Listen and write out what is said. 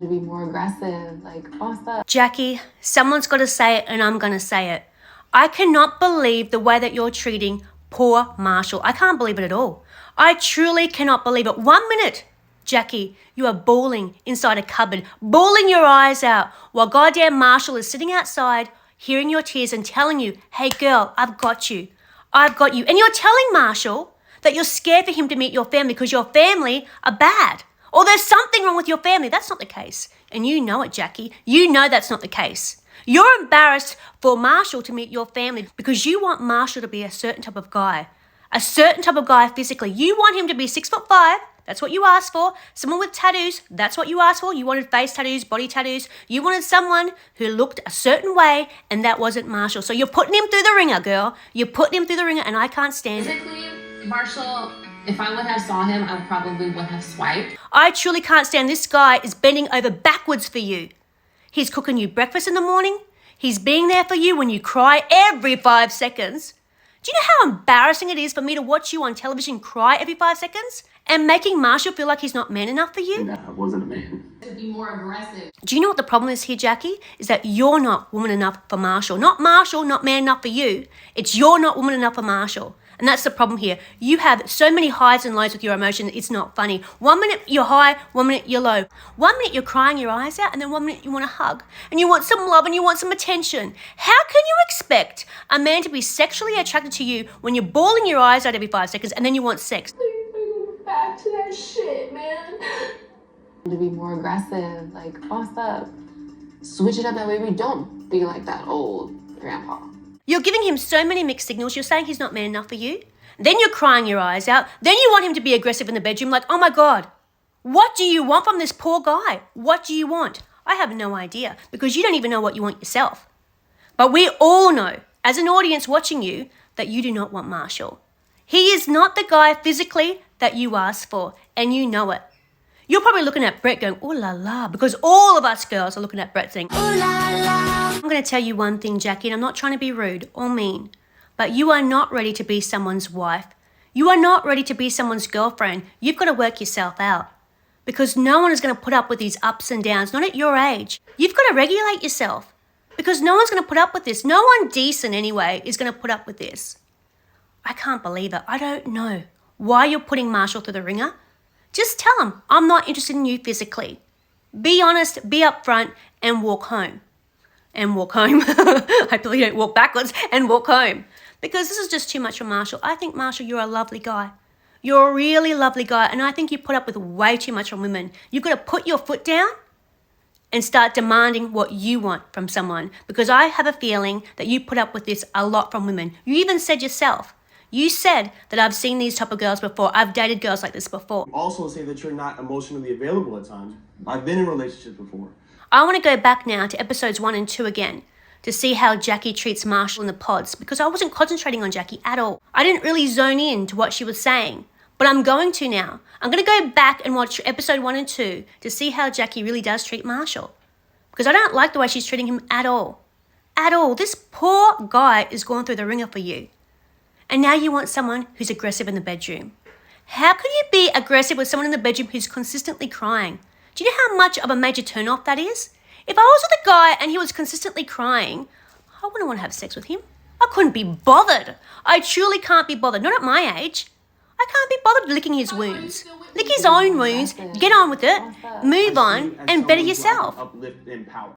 To be more aggressive, like, what's up? Jackie, someone's got to say it and I'm going to say it. I cannot believe the way that you're treating poor Marshall. I can't believe it at all. I truly cannot believe it. 1 minute, Jackie, you are bawling inside a cupboard, bawling your eyes out while goddamn Marshall is sitting outside hearing your tears and telling you, hey girl, I've got you. I've got you. And you're telling Marshall that you're scared for him to meet your family because your family are bad. Or there's something wrong with your family. That's not the case. And you know it, Jackie. You know that's not the case. You're embarrassed for Marshall to meet your family because you want Marshall to be a certain type of guy. A certain type of guy physically. You want him to be 6'5". That's what you asked for. Someone with tattoos. That's what you asked for. You wanted face tattoos, body tattoos. You wanted someone who looked a certain way, and that wasn't Marshall. So you're putting him through the ringer, girl. You're putting him through the ringer, and I can't stand it. Physically, Marshall, if I would have saw him, I probably would have swiped. I truly can't stand this guy is bending over backwards for you. He's cooking you breakfast in the morning. He's being there for you when you cry every 5 seconds. Do you know how embarrassing it is for me to watch you on television cry every 5 seconds? And making Marshall feel like he's not man enough for you? No, I wasn't a man. To be more aggressive. Do you know what the problem is here, Jackie? Is that you're not woman enough for Marshall. Not Marshall, not man enough for you. It's you're not woman enough for Marshall. And that's the problem here. You have so many highs and lows with your emotion, it's not funny. 1 minute you're high, 1 minute you're low. 1 minute you're crying your eyes out, and then 1 minute you want a hug. And you want some love and you want some attention. How can you expect a man to be sexually attracted to you when you're bawling your eyes out every 5 seconds and then you want sex? Back to that shit, man. To be more aggressive, like, what's up? Switch it up, that way we don't be like that old grandpa. You're giving him so many mixed signals. You're saying he's not man enough for you. Then you're crying your eyes out. Then you want him to be aggressive in the bedroom, like, oh my God, what do you want from this poor guy? What do you want? I have no idea, because you don't even know what you want yourself. But we all know, as an audience watching you, that you do not want Marshall. He is not the guy physically that you asked for, and you know it. You're probably looking at Brett going, ooh la la, because all of us girls are looking at Brett saying, ooh la la. I'm going to tell you one thing, Jackie, and I'm not trying to be rude or mean, but you are not ready to be someone's wife. You are not ready to be someone's girlfriend. You've got to work yourself out, because no one is going to put up with these ups and downs, not at your age. You've got to regulate yourself, because no one's going to put up with this. No one decent anyway is going to put up with this. I can't believe it. I don't know why you're putting Marshall through the ringer. Just tell him, I'm not interested in you physically. Be honest, be upfront, and walk home. And walk home. Hopefully you don't walk backwards, and walk home. Because this is just too much for Marshall. I think, Marshall, you're a lovely guy. You're a really lovely guy, and I think you put up with way too much from women. You've got to put your foot down and start demanding what you want from someone. Because I have a feeling that you put up with this a lot from women. You even said yourself, you said that I've seen these type of girls before. I've dated girls like this before. You also say that you're not emotionally available at times. I've been in relationships before. I want to go back now to episodes 1 and 2 again to see how Jackie treats Marshall in the pods, because I wasn't concentrating on Jackie at all. I didn't really zone in to what she was saying, but I'm going to now. I'm going to go back and watch episode 1 and 2 to see how Jackie really does treat Marshall, because I don't like the way she's treating him at all. At all. This poor guy is going through the ringer for you. And now you want someone who's aggressive in the bedroom. How can you be aggressive with someone in the bedroom who's consistently crying? Do you know how much of a major turn-off that is? If I was with a guy and he was consistently crying, I wouldn't want to have sex with him. I couldn't be bothered. I truly can't be bothered. Not at my age. I can't be bothered licking his wounds. Lick his own wounds, get on with it, move on, and better yourself. Uplift and power.